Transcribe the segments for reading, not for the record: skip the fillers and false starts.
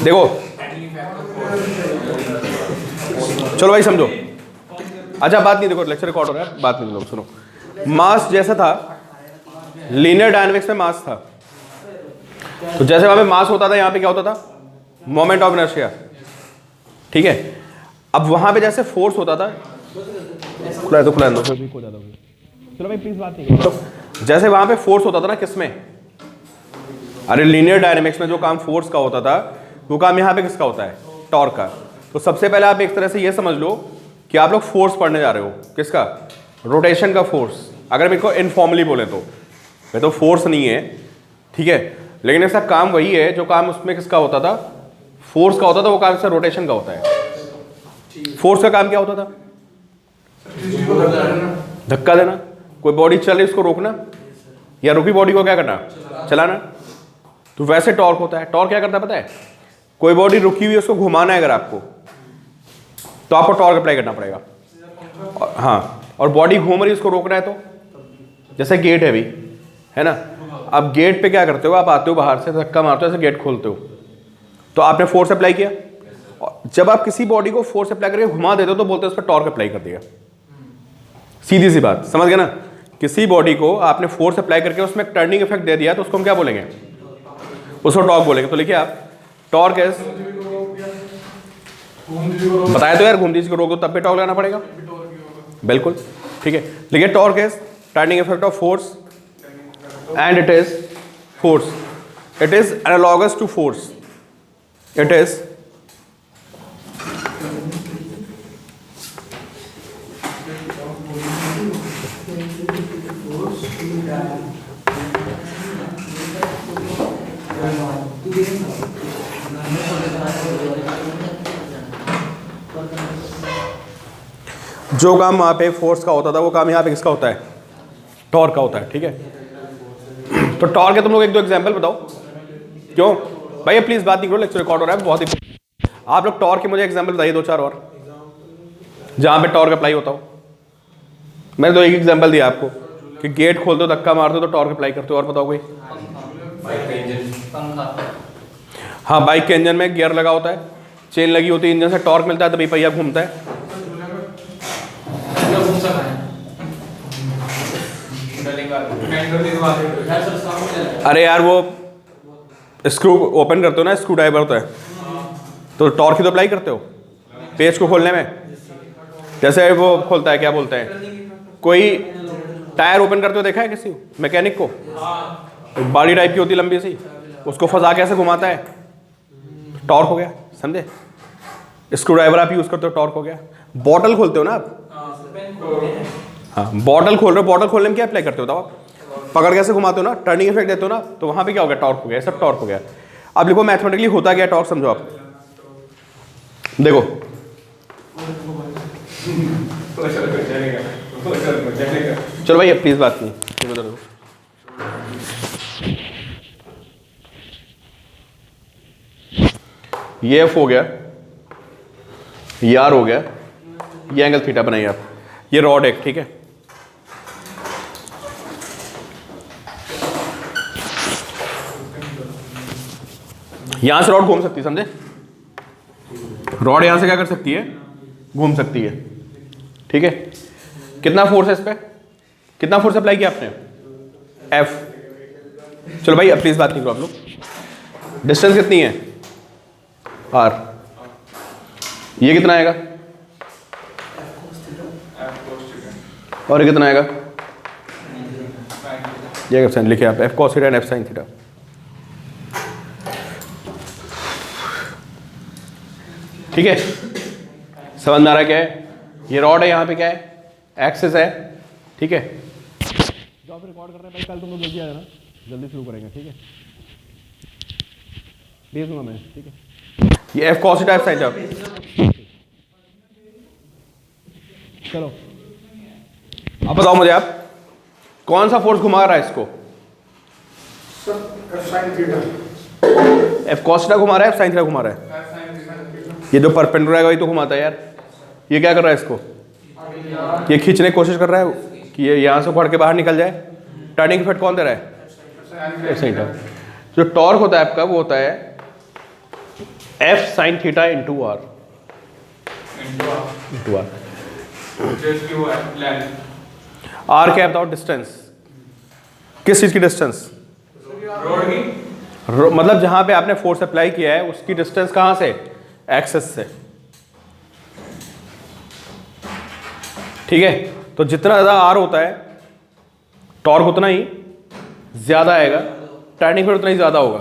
देखो चलो भाई समझो। अच्छा बात नहीं, देखो लेक्चर रिकॉर्ड हो रहा है, बात नहीं, लोग सुनो। मास जैसा था, लीनियर डायनामिक्स में मास था, तो जैसे वहां पे मास होता था, यहाँ पे क्या होता था? Moment of inertia. ठीक है, अब वहां पे जैसे फोर्स होता था, खुला है तो खुला है, चलो भाई प्लीज बात नहीं करो। जैसे वहां पे फोर्स होता था ना, किसमें? अरे लीनियर डायनामिक्स में जो काम फोर्स का होता था, वो काम यहाँ पे किसका होता है? टॉर्क का। तो सबसे पहले आप एक तरह से ये समझ लो कि आप लोग फोर्स पढ़ने जा रहे हो, किसका? रोटेशन का फोर्स। अगर मेरे को इनफॉर्मली बोले तो मैं तो फोर्स नहीं है, ठीक है, लेकिन इसका काम वही है जो काम उसमें किसका होता था? फोर्स का होता था। वो काम इसका रोटेशन का होता है। फोर्स का काम क्या होता था? धक्का देना। कोई बॉडी चल रही उसको रोकना, या रुकी बॉडी को क्या करना? चलाना। तो वैसे टॉर्क होता है। टॉर्क क्या करता है पता है? कोई बॉडी रुकी हुई है, उसको घुमाना है अगर आपको, तो आपको टॉर्क अप्लाई करना पड़ेगा। हाँ, और बॉडी घूम रही है, उसको रोकना है तो, जैसे गेट है अभी, है ना, अब गेट पे क्या करते हो? आप आते हो बाहर से, धक्का मारते हो, ऐसे गेट खोलते हो, तो आपने फोर्स अप्लाई किया। जब आप किसी बॉडी को फोर्स अप्लाई करके घुमा देते हो तो बोलते हो उस पर टॉर्क अप्लाई कर दिया। सीधी सी बात, समझ गए ना? किसी बॉडी को आपने फोर्स अप्लाई करके उसमें टर्निंग इफेक्ट दे दिया तो उसको हम क्या बोलेंगे? उसको टॉर्क बोलेंगे। तो लिखिए आप, टॉर्क इज, बताया तो यार, घूमती चीज को रोक दो तब भी टॉर्क लगाना पड़ेगा, बिल्कुल ठीक है। लिखिए torque is turning effect of force and it is force, it is analogous to force, it is जो काम वहां पे फोर्स का होता था वो काम यहाँ पे किसका होता है? टॉर्क का होता है। ठीक है, तो टॉर्क है, तुम लोग एक दो एग्जांपल बताओ। क्यों भाई प्लीज बात नहीं करो, लेक्चर रिकॉर्ड हो रहा है बहुत ही। आप लोग टॉर्क के मुझे एग्जांपल बताइए दो चार और, जहां पे टॉर्क अप्लाई होता हो। मैंने तो एक एग्जांपल दिया आपको कि गेट खोलते हो, धक्का मारते हो तो टॉर्क अप्लाई करते हो। और बताओ कोई? हाँ, बाइक के इंजन में गियर लगा होता है, चेन लगी होती है, इंजन से टॉर्क मिलता है तभी पहिया घूमता है। अरे यार वो स्क्रू ओपन करते हो ना, स्क्रू ड्राइवर होता है, तो टॉर्क ही तो अप्लाई करते हो पेज को खोलने में। जैसे वो खोलता है, क्या बोलते हैं, कोई टायर ओपन करते हो देखा है किसी मैकेनिक को? एक बाड़ी टाइप की होती लंबी सी, उसको फंसा के ऐसे घुमाता है, टॉर्क हो गया, समझे? स्क्रू ड्राइवर आप यूज करते हो, टॉर्क हो गया। बॉटल खोलते हो ना आप, हाँ बॉटल खोल रहे हो, बॉटल खोलने में क्या अप्लाई करते हो? आप पकड़ के ऐसे घुमाते हो ना, टर्निंग इफेक्ट देते हो ना, तो वहां पे क्या हो गया? टॉर्क हो गया, सब टॉर्क हो गया। अब लिखो मैथमेटिकली होता क्या टॉर्क, समझो आप। देखो चलो भाई प्लीज बात नहीं, ये एफ हो गया, ये आर हो गया, ये एंगल थीटा बनाइए आप। ये रॉड एक, ठीक है, यहां से रॉड घूम सकती है, समझे? रॉड यहां से क्या कर सकती है? घूम सकती है, ठीक है। कितना फोर्स है इस पे? कितना फोर्स अप्लाई किया आपने? एफ। चलो भाई अब प्लीज बात नहीं करो आप लोग। डिस्टेंस कितनी है? आर। ये कितना आएगा? और ये कितना आएगा? ये साइन लिखिए आप, F cos theta and F sine theta. ठीक है, समझ में आ रहा है क्या है? ये रॉड है, यहाँ पे क्या है? एक्सिस है, ठीक है। जो आप रिकॉर्ड कर रहे हैं भाई, कल तुम लोग जल्दी आ जाना, जल्दी शुरू करेंगे, ठीक है? भेज दूंगा मैं, ठीक है। ये F cos theta F sine theta. चलो अब बताओ मुझे आप, कौन सा फोर्स घुमा रहा है इसको? एफ कॉस थीटा घुमा रहा है, एफ साइन थीटा घुमा रहा है? ये जो परपेंडिकुलर है वही तो घुमाता है यार। ये क्या कर रहा है इसको? ये खींचने की कोशिश कर रहा है कि ये यहाँ से उखड़ के बाहर निकल जाए। टर्निंग इफेक्ट कौन दे रहा है? F sine theta. जो टॉर्क होता है आपका वो होता है F sine theta into R. R क्या बताओ? डिस्टेंस। किस चीज की डिस्टेंस? रोड की। मतलब जहां पे आपने फोर्स अप्लाई किया है उसकी डिस्टेंस कहां से? एक्सेस से। ठीक है, तो जितना ज्यादा आर होता है टॉर्क उतना ही ज्यादा आएगा, टर्निंग फिर उतना ही ज्यादा होगा।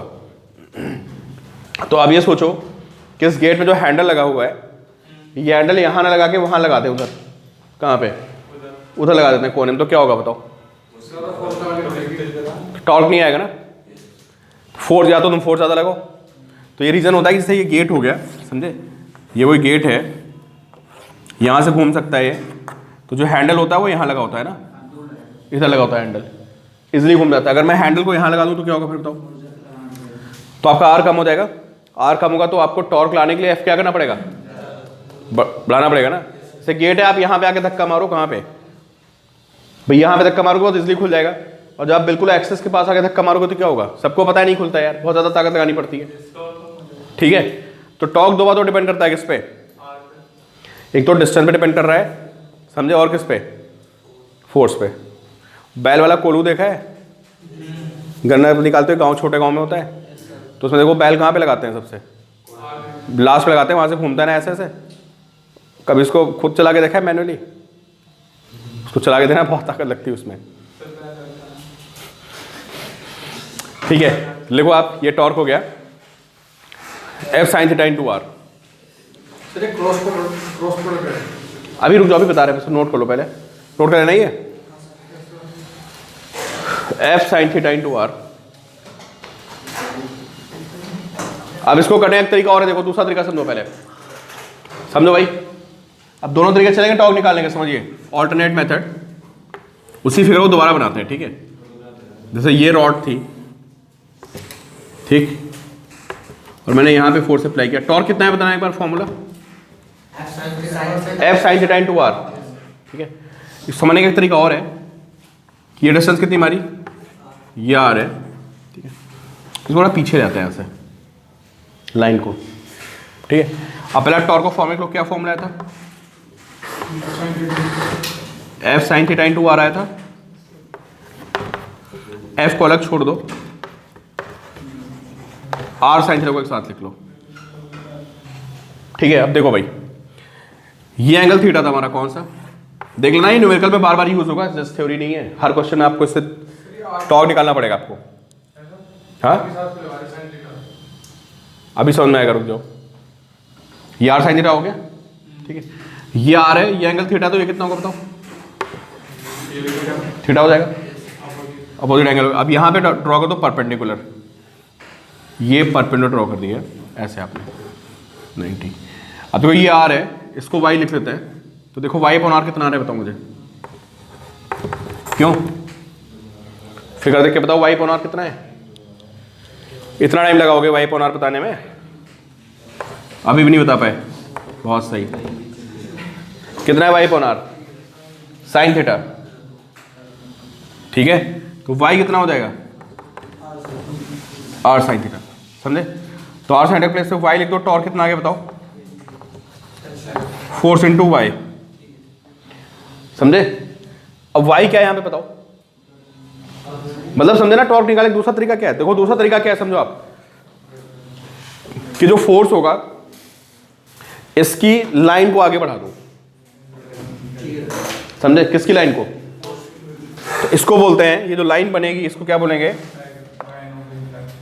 तो अब ये सोचो कि इस गेट में जो हैंडल लगा हुआ है, ये हैंडल यहां ना लगा के वहां लगाते हैं, उधर कहां पे? उधर लगा देते हैं कोने में, तो क्या होगा बताओ? टॉर्क नहीं आएगा ना, फोर्स या तो तुम फोर्स ज़्यादा लगाओ। तो ये रीज़न होता है कि जैसे ये गेट हो गया, समझे, ये वही गेट है, यहाँ से घूम सकता है ये, तो जो हैंडल होता है वो यहाँ लगा होता है ना, इधर लगा होता है हैंडल, इजीली घूम जाता है। अगर मैं हैंडल को यहाँ लगा दूँ तो क्या होगा फिर बताओ? तो आपका आर कम हो जाएगा। आर कम होगा तो आपको टॉर्क लाने के लिए एफ क्या करना पड़ेगा? बढ़ाना पड़ेगा ना। जैसे गेट है, आप यहाँ पे आके धक्का मारो, कहाँ पे भाई? यहाँ पे धक्का मारोगे तो इजीली खुल जाएगा, और जब आप बिल्कुल एक्सेस के पास आके धक्का मारोगे तो क्या होगा? सबको पता है नहीं खुलता यार, बहुत ज़्यादा ताकत लगानी पड़ती है। ठीक है, तो टॉर्क दो बार तो डिपेंड करता है किस पे? एक तो डिस्टेंस पे डिपेंड कर रहा है, समझे, और किस पे? फोर्स पे। बैल वाला कोलू देखा है? गन्ना निकालते हुए गाँव, छोटे गाँव में होता है, तो उसमें देखो बैल कहाँ पे लगाते हैं? सबसे लास्ट पे लगाते हैं, वहाँ से घूमता है ना ऐसे ऐसे। कभी इसको खुद चला के देखा है मैनुअली? उसको चला के देना, बहुत ताकत लगती है उसमें। ठीक है, लिखो आप, ये टॉर्क हो गया F sine theta into R. अभी रुक जाओ, अभी बता रहे हैं, नोट कर लो, पहले नोट कर लेना ही है। F sine theta into R. अब इसको करने का एक तरीका और है, देखो दूसरा तरीका समझो, पहले समझो भाई। अब दोनों तरीके चलेंगे टॉर्क निकालने के, समझिए, ऑल्टरनेट मेथड। उसी फिगर को दोबारा बनाते हैं, ठीक है। जैसे ये रॉड थी, ठीक, और मैंने यहाँ पे फोर्स अप्लाई किया। टॉर्क कितना है बताना एक बार formula? F sine theta into R. ठीक है, इस समझने का एक तरीका और है कि ये डिस्टेंस कितनी हमारी, ये आर है, ठीक है। इसको थोड़ा पीछे जाते हैं यहाँ से लाइन को, ठीक है। अब पहला टॉर्क को फॉर्मूला लो, क्या फॉर्मूला आया था? F sine theta into R आया था। एफ को अलग छोड़ दो, आर साइन थीटा को एक साथ लिख लो, ठीक है। अब देखो भाई, ये एंगल थीटा था हमारा, कौन सा? देख लेना, ये न्यूमेरिकल में बार बार यूज होगा, जस्ट थ्योरी नहीं है। हर क्वेश्चन में आपको इससे टॉर्क निकालना पड़ेगा आपको। हाँ, अभी समझ में आएगा, रुक जाओ। ये आर साइन थीटा हो गया, ठीक है। ये आर है, ये एंगल थीटा, तो ये कितना होगा बताओ? थीटा हो जाएगा, अपोजिट एंगल। अब यहाँ पे ड्रॉ कर दो परपेंडिकुलर, ये परपेंडिकुलर ड्रॉ कर दिया ऐसे आपने 90। अब देखो ये आर है, इसको वाई लिख लेते हैं, तो देखो वाई अपॉन आर कितना आ रहा है बताओ मुझे? क्यों? फिगर देख के बताओ वाई अपॉन आर कितना है? इतना टाइम लगाओगे वाई अपॉन आर बताने में? अभी भी नहीं बता पाए, बहुत सही। कितना है Y upon R? Sine theta, ठीक है। तो वाई कितना हो जाएगा? आर साइन थीटा, समझे। तो आर साइन थीटा प्लेस से वाई लिख दो। टॉर्क कितना आ गया बताओ? फोर्स इंटू वाई, समझे। अब वाई क्या है यहाँ पे बताओ? मतलब समझे ना, टॉर्क निकालने का दूसरा तरीका क्या है? देखो दूसरा तरीका क्या है, समझो आप, कि जो फोर्स होगा इसकी लाइन को आगे बढ़ा दो, समझे। किसकी लाइन को? तो इसको बोलते हैं, ये जो लाइन बनेगी इसको क्या बोलेंगे?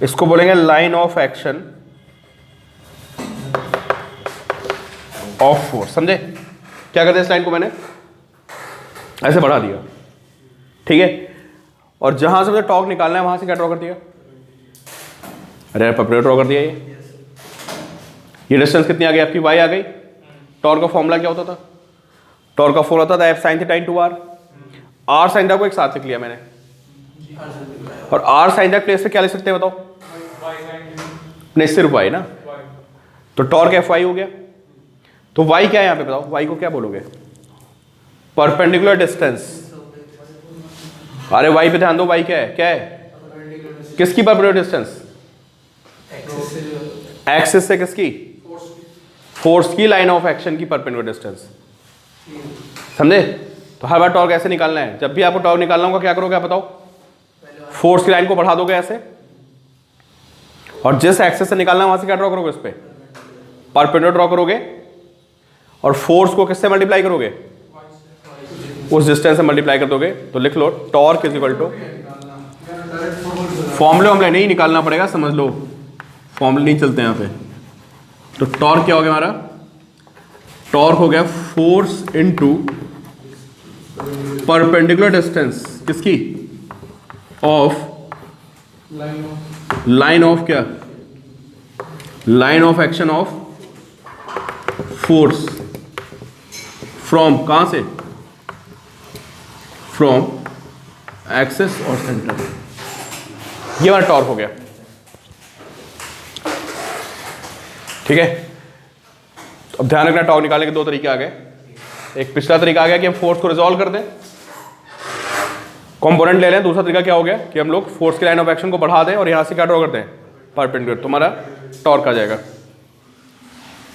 इसको बोलेंगे line of action of force, समझे। क्या करते हैं, इस लाइन को मैंने ऐसे बढ़ा दिया, ठीक है। और जहां से मुझे टॉर्क निकालना है वहां से क्या ड्रॉ कर दिया? अरे परपेंडिकुलर ड्रॉ कर दिया। ये डिस्टेंस कितनी आ गई आपकी? वाई आ गई। टॉर्क का फॉर्मूला क्या होता था? टॉर्क का फॉर्मूला होता था F sine theta into R. R sine theta को एक साथ लिख लिया मैंने, और आर साइन थीटा प्लेस पे क्या लिख सकते हैं बताओ? नहीं, सिर्फ वाई ना, तो टॉर्क एफ वाई हो गया। तो वाई क्या है यहाँ पे बताओ? वाई को क्या बोलोगे? Perpendicular distance. अरे वाई पे ध्यान दो, वाई क्या है? क्या है? किसकी परपेंडिकुलर डिस्टेंस? एक्सिस से किसकी, फोर्स की लाइन ऑफ एक्शन की परपेंडिकुलर डिस्टेंस, समझे। तो हर बार टॉर्क ऐसे निकालना है, जब भी आपको टॉर्क निकालना होगा क्या करोगे आप बताओ, फोर्स की लाइन को बढ़ा दोगे ऐसे, और जिस एक्सिस से निकालना है वहां से क्या ड्रॉ करोगे, उस पर परपेंडिकुलर ड्रॉ करोगे, और फोर्स को किससे मल्टीप्लाई करोगे, उस डिस्टेंस से मल्टीप्लाई कर दोगे। तो लिख लो टॉर्क इज इक्वल टू, फॉर्मूले नहीं निकालना पड़ेगा, समझ लो, फॉर्मूले नहीं चलते यहाँ पे। तो टॉर्क क्या हो गया हमारा, टॉर्क हो गया फोर्स इनटू परपेंडिकुलर डिस्टेंस किसकी, ऑफ लाइन ऑफ क्या, line of action of force from, कहां से, फ्रॉम एक्सिस और सेंटर। ये हमारा टॉर्क हो गया, ठीक है। अब ध्यान रखना टॉर्क निकालने के दो तरीके आ गए। एक पिछला तरीका आ गया कि हम फोर्स को रिजॉल्व कर दें, कंपोनेंट ले लें। दूसरा तरीका क्या हो गया कि हम लोग फोर्स की लाइन ऑफ एक्शन को बढ़ा दें और यहां से क्या ड्रॉ करते हैं, परपेंडिकुलर। तुम्हारा टॉर्क आ जाएगा।